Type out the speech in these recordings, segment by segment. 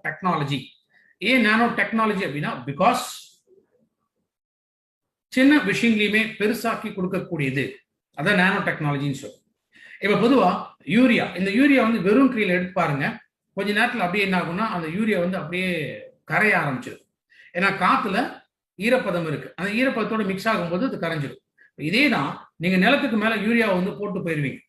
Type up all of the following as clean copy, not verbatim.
Technology. ஏன் nano technology அப்படின்னா, because சின்ன விஷயங்களையுமே பெருசாக்கி கொடுக்கக்கூடியது, அதான் நானோ டெக்னாலஜின்னு சொல்லுவோம். இப்ப பொதுவா யூரியா, இந்த யூரியா வந்து வெறும் கையில் எடுத்து பாருங்க, கொஞ்ச நேரத்தில் அப்படியே என்ன ஆகும்னா அந்த யூரியா வந்து அப்படியே கரைய ஆரம்பிச்சிடும். ஏன்னா காத்துல ஈரப்பதம் இருக்கு, அந்த ஈரப்பதத்தோட மிக்ஸ் ஆகும்போது அது கரைஞ்சிடும். இதே தான் நீங்க நிலத்துக்கு மேல யூரியாவை வந்து போட்டு போயிருவீங்க.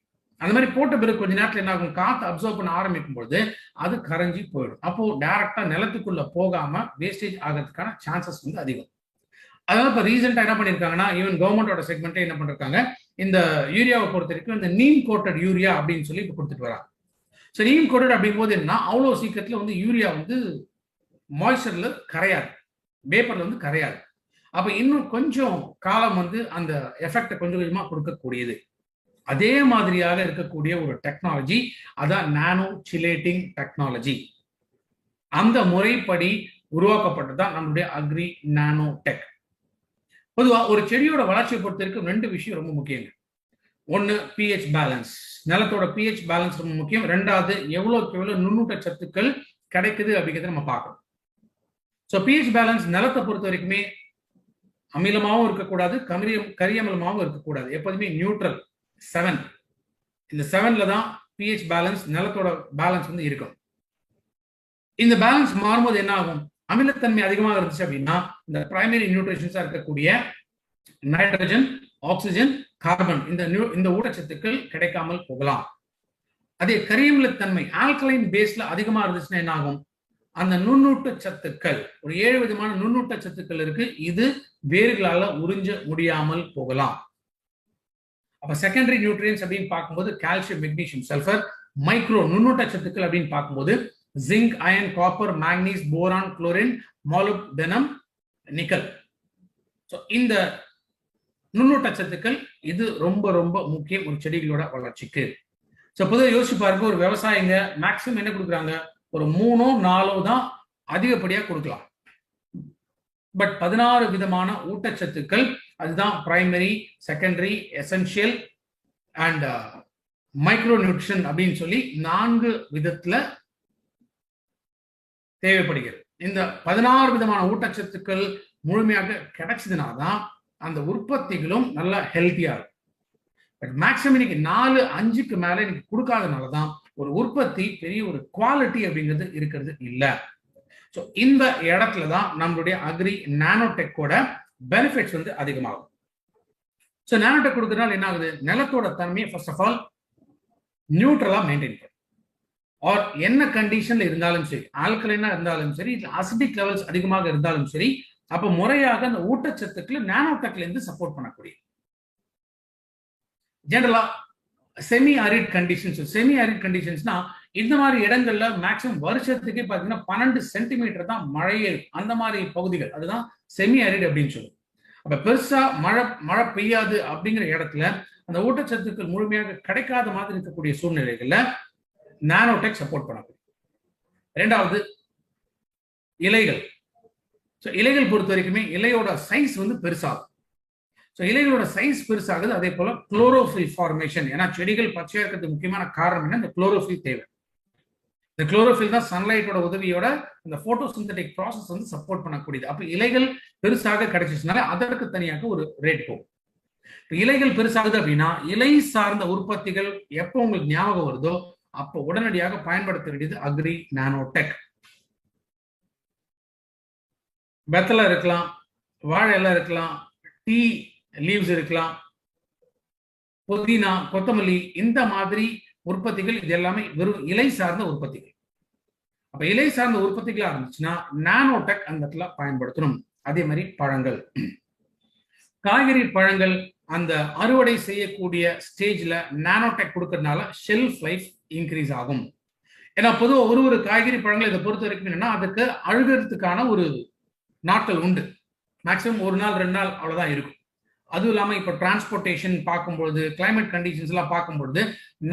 அந்த மாதிரி போட்ட பிறகு கொஞ்ச நேரத்தில் என்ன ஆகும், காத்து அப்சர்வ் பண்ண ஆரம்பிக்கும் பொழுது அது கரைஞ்சி போயிடும். அப்போ டைரக்டா நிலத்துக்குள்ள போகாம வேஸ்டேஜ் ஆகிறதுக்கான சான்சஸ் வந்து அதிகம். அதனால இப்ப ரீசெண்டா என்ன பண்ணிருக்காங்கன்னா, ஈவன் கவர்மெண்டோட செக்மெண்ட்டே என்ன பண்ணிருக்காங்க, இந்த யூரியாவை பொறுத்த வரைக்கும் இந்த நீம் கோட்டட் யூரியா அப்படின்னு சொல்லி இப்ப கொடுத்துட்டு வராங்க. ஸோ நீம் கோட்டட் அப்படிங்கும் போது என்ன, அவ்வளோ சீக்கிரத்துல வந்து யூரியா வந்து மாய்ஸ்சர்ல கரையாது, பேப்பர்ல வந்து கரையாது. அப்ப இன்னும் கொஞ்சம் காலம் வந்து அந்த எஃபெக்டை கொஞ்சம் கொஞ்சமா கொடுக்கக்கூடியது. அதே மாதிரியாக இருக்கக்கூடிய ஒரு டெக்னாலஜி அதான் நானோ சிலேட்டிங் டெக்னாலஜி. அந்த முறைப்படி உருவாக்கப்பட்டதுதான் நம்மளுடைய அக்ரி நானோ டெக். பொதுவா ஒரு செடியோட வளர்ச்சியை பொறுத்த வரைக்கும் ரெண்டு விஷயம் ரொம்ப முக்கியங்க. ஒன்னு பிஹெச் பேலன்ஸ், நிலத்தோட பிஹெச் பேலன்ஸ் ரொம்ப முக்கியம். ரெண்டாவது எவ்வளவுக்கு எவ்வளவு நுண்ணூட்ட சத்துக்கள் கிடைக்குது அப்படிங்கிறத நம்ம பார்க்கணும். ஸோ பிஹெச் பேலன்ஸ் நிலத்தை பொறுத்த வரைக்குமே அமிலமாகவும் இருக்கக்கூடாது, கரியமிலமாகவும் இருக்கக்கூடாது, எப்போதுமே நியூட்ரல் 7. இந்த 7ல தான் பிஹெச் பேலன்ஸ், நிலத்தோட பேலன்ஸ் வந்து இருக்கும். இந்த பேலன்ஸ் மாறும்போது என்ன ஆகும், அமிலத்தன்மை அதிகமாக இருந்துச்சு அப்படின்னா இந்த பிரைமரி நியூட்ரிஷன்ஸா இருக்கக்கூடிய நைட்ரஜன், ஆக்சிஜன், கார்பன், இந்த ஊட்டச்சத்துக்கள் கிடைக்காமல் போகலாம். அதே கரியமிலத்தன்மை ஆல்கலைன் பேஸ்ல அதிகமா இருந்துச்சுன்னா என்ன ஆகும், அந்த நுண்ணூட்ட சத்துக்கள், ஒரு 7 விதமான நுண்ணூட்ட சத்துக்கள் இருக்கு, இது வேர்களால உறிஞ்ச முடியாமல் போகலாம். அப்ப செகண்டரி நியூட்ரியன்ஸ் அப்படின்னு பார்க்கும்போது கால்சியம், மெக்னீசியம், சல்ஃபர். மைக்ரோ நுண்ணூட்ட சத்துக்கள் அப்படின்னு பார்க்கும்போது zinc, iron, copper, magnesium, boron, chlorine, molybdenum, nickel. So இந்த நுண்ணூட்ட சத்துக்கள் இது ரொம்ப ரொம்ப முக்கியம் ஒரு செடிகளோட வளர்ச்சிக்கு. ஸோ பொதுவாக யோசிச்சு பாருங்க, ஒரு விவசாயிங்க மேக்சிமம் என்ன கொடுக்குறாங்க, ஒரு 3 4 தான் அதிகப்படியா கொடுக்கலாம். பட் 16 விதமான ஊட்டச்சத்துக்கள், அதுதான் primary, secondary, essential and micro nutrition அப்படின்னு சொல்லி 4 விதத்துல தேவைப்படுகிறது. இந்த 16 விதமான ஊட்டச்சத்துக்கள் முழுமையாக கிடைச்சதுனா தான் அந்த உற்பத்திகளும் நல்லா ஹெல்த்தியா இருக்கும். பட் மேக்சிமம் இன்னைக்கு 4 5க்கு மேல இன்னைக்கு கொடுக்காதனால தான் ஒரு உற்பத்தி பெரிய ஒரு குவாலிட்டி அப்படிங்கிறது இருக்கிறது இல்லை. ஸோ இந்த இடத்துல தான் நம்மளுடைய அக்ரி நானோடெக்கோட பெனிஃபிட்ஸ் வந்து அதிகமாகும். ஸோ நானோடெக் கொடுக்கறதுனால என்ன ஆகுது, நிலத்தோட தன்மையை ஃபர்ஸ்ட் ஆஃப் ஆல் நியூட்ரலா மெயின்டைன் பண்ணும். ஆர் என்ன கண்டிஷன்ல இருந்தாலும் சரி, ஆல்கலைனா இருந்தாலும் சரி, அசிடிக் லெவல்ஸ் அதிகமாக இருந்தாலும் சரி, அப்ப முறையாக அந்த ஊட்டச்சத்துக்களை நானோடெக்ல இருந்து சப்போர்ட் பண்ணக்கூடிய. ஜெனரலா semi arid conditions, semi arid கண்டிஷன்ஸ்னா இந்த மாதிரி இடங்கள்ல மேக்சிமம் வருஷத்துக்கே பாத்தீங்கன்னா 12 சென்டிமீட்டர் தான் மழையே, அந்த மாதிரி பகுதிகள் அதுதான் செமி அரிட் அப்படின்னு சொல்லுவோம். அப்ப பெருசா மழை பெய்யாது அப்படிங்கிற இடத்துல அந்த ஊட்டச்சத்துக்கள் முழுமையாக கிடைக்காத மாதிரி இருக்கக்கூடிய சூழ்நிலைகள்ல நானோடெக் சப்போர்ட் பண்ணக்கூடிய. இரண்டாவது இலைகள். ஸோ இலைகள் பொறுத்த வரைக்குமே இலையோட சைஸ் வந்து பெருசாகும். ஸோ இலைகளோட சைஸ் பெருசாகுது. அதே போல குளோரோஃபில் ஃபார்மேஷன், ஏன்னா செடிகள் பச்சையா இருக்கிறதுக்கு முக்கியமான காரணம் என்ன, இந்த குளோரோஃபில் தேவை. இந்த குளோரோஃபில் தான் சன்லைட்டோட உதவியோட இந்த போட்டோசிந்தட்டிக் ப்ராசஸ் வந்து சப்போர்ட் பண்ணக்கூடியது. அப்ப இலைகள் பெருசாக கிடைச்சிச்சுனால அதற்கு தனியாக ஒரு ரேட் போகும். இலைகள் பெருசாகுது அப்படின்னா இலை சார்ந்த உற்பத்திகள் எப்போ உங்களுக்கு ஞாபகம் வருதோ அப்போ உடனடியாக பயன்படுத்த வேண்டியது அக்ரி நானோடெக். வெத்தலை இருக்கலாம், வாழை இலை இருக்கலாம், டீ லீவ்ஸ் இருக்கலாம், புதினா, கொத்தமல்லி, இந்த மாதிரி உற்பத்திகள் இது எல்லாமே வெறும் இலை சார்ந்த உற்பத்திகள். அப்ப இலை சார்ந்த உற்பத்திகளா இருந்துச்சுன்னா நானோடெக் அந்த இடத்துல பயன்படுத்தணும். அதே மாதிரி பழங்கள், காய்கறி, பழங்கள் அந்த அறுவடை செய்யக்கூடிய ஸ்டேஜ்ல நானோடெக் கொடுக்கறதுனால ஷெல்ஃப் லைஃப் இன்க்ரீஸ் ஆகும். ஏன்னா பொதுவாக ஒரு காய்கறி பழங்கள் இதை பொறுத்த வரைக்கும் என்னன்னா அதுக்கு அழுகிறதுக்கான ஒரு நாட்கள் உண்டு. மேக்சிமம் 1 நாள் 2 நாள் அவ்வளவுதான் இருக்கும். அதுவும் இல்லாமல் இப்போ டிரான்ஸ்போர்டேஷன் பார்க்கும்பொழுது, கிளைமேட் கண்டிஷன்ஸ் எல்லாம் பார்க்கும்பொழுது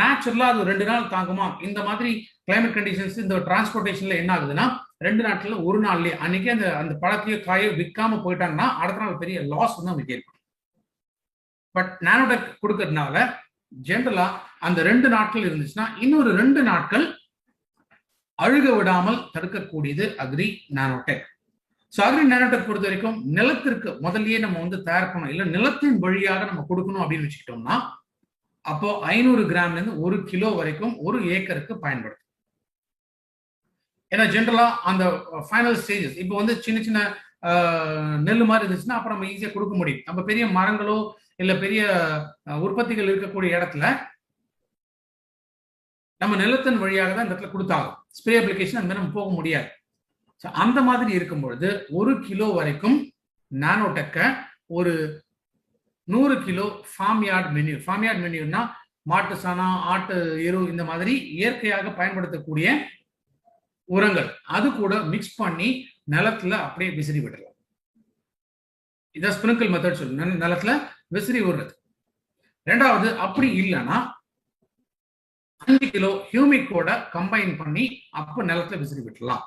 நேச்சுரலா அது 2 நாள் தாங்குமா, இந்த மாதிரி கிளைமேட் கண்டிஷன்ஸ் இந்த டிரான்ஸ்போர்டேஷன்ல என்ன ஆகுதுன்னா 2 நாட்கள்ல 1 நாள்லயே அன்னைக்கு அந்த பழத்தையோ காயோ விற்காம போயிட்டாங்கன்னா அடுத்த நாள் பெரிய லாஸ் வந்து அவங்களுக்கு ஏற்படும். பட் நானோடெக் கொடுக்கறதுனால ஜென்ரலா அந்த 2 நாட்கள் இருந்துச்சுன்னா இன்னொரு 2 நாட்கள் அழுக விடாமல் தடுக்கக்கூடியது agri nanotech. So agri nanotech பொறுத்த வரைக்கும் நிலத்திற்கு முதல்லயே நம்ம வந்து தயார் பண்ணணும், இல்லை நிலத்தின் வழியாக நம்ம கொடுக்கணும் அப்படின்னு வச்சுக்கிட்டோம்னா அப்போ 500 கிராம்ல இருந்து 1 கிலோ வரைக்கும் 1 ஏக்கருக்கு பயன்படுத்தும். ஏன்னா ஜென்ரலா அந்த ஃபைனல் ஸ்டேஜஸ் இப்போ வந்து சின்ன சின்ன நெல் மாதிரி இருந்துச்சுன்னா அப்புறம் நம்ம ஈஸியாக கொடுக்க முடியும். நம்ம பெரிய மரங்களோ இல்லை பெரிய உற்பத்திகள் இருக்கக்கூடிய இடத்துல நம்ம நிலத்தின் வழியாக தான் இந்த இடத்துல கொடுத்தாகும். ஸ்ப்ரே அப்ளிகேஷன் அந்த மாதிரி நம்ம போக முடியாது. அந்த மாதிரி இருக்கும் பொழுது 1 கிலோ வரைக்கும் நானோடெக்கை ஒரு 100 கிலோ ஃபார்ம்யார்ட் மென்யூர்னா மாட்டு சாணம், ஆட்டு எரு, இந்த மாதிரி இயற்கையாக பயன்படுத்தக்கூடிய உரங்கள் அது கூட மிக்ஸ் பண்ணி நிலத்துல அப்படியே விசிறி விடலாம். இதான் ஸ்பிரிங்கிள் மெத்தட் சொல்லு, நிலத்துல விசிறி விடுறது. ரெண்டாவது, அப்படி இல்லைன்னா 5 கிலோ ஹியூமிக்கோட கம்பைன் பண்ணி அப்ப நிலத்துல விசிறி விட்டுலாம்.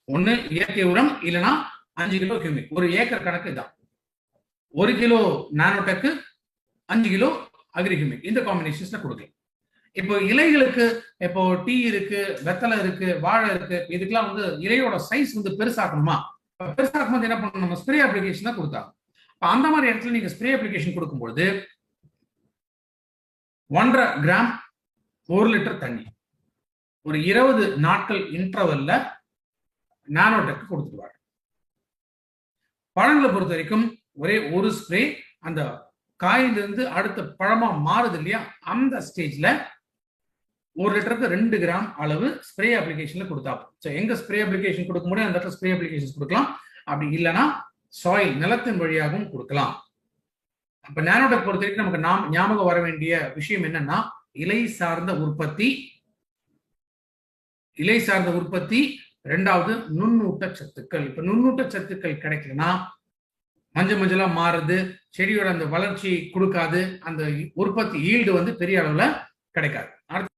ஒண்ணு இயற்கை உரம், இல்லைன்னா 5 கிலோ ஹியூமிக். ஒரு ஏக்கர் கணக்கு இதான். 1 கிலோ நானோடெக்கு, 5 கிலோ அக்ரி ஹியூமிக், இந்த காம்பினேஷன்ஸ்ல கொடுக்கலாம். இப்போ இலைகளுக்கு, இப்போ டீ இருக்கு, வெத்தலை இருக்கு, வாழை இருக்கு, இதுக்கெல்லாம் வந்து இலையோட சைஸ் வந்து பெருசாக்கணுமா? பெருசாக்கும் போது என்ன பண்ணணும், நம்ம ஸ்ப்ரே அப்ளிகேஷன் தான் கொடுத்தாங்க. அந்த மாதிரி இடத்துல நீங்க ஸ்ப்ரே அப்ளிகேஷன் கொடுக்கும்போது 1.5 கிராம் 1 லிட்டர் தண்ணி ஒரு 20 நாட்கள் இன்டர்வல்ல நானோடெக் கொடுத்துருவாங்க. பழங்களை பொறுத்த வரைக்கும் ஒரே ஒரு ஸ்ப்ரே, அந்த காயிலிருந்து அடுத்த பழமா மாறுது இல்லையா, அந்த ஸ்டேஜ்ல 1 லிட்டருக்கு 2 கிராம் அளவு ஸ்ப்ரே அப்ளிகேஷன்ல கொடுத்தா. எங்க ஸ்ப்ரே அப்ளிகேஷன் கொடுக்க முடியும் அந்த இடத்துல ஸ்ப்ரே அப்ளிகேஷன் கொடுக்கலாம். அப்படி இல்லைன்னா சாயில், நிலத்தின் வழியாகவும் கொடுக்கலாம். அப்ப நானோடெக் பொறுத்த வரைக்கும் நமக்கு ஞாபகம் வர வேண்டிய விஷயம் என்னன்னா, இலை சார்ந்த உற்பத்தி, ரெண்டாவது நுண்ணூட்ட சத்துக்கள். இப்ப நுண்ணூட்ட சத்துக்கள் கிடைக்கலன்னா மஞ்சளா மாறுது, செடியோட அந்த வளர்ச்சி கொடுக்காது, அந்த உற்பத்தி ஈல்டு வந்து பெரிய அளவுல கிடைக்காது.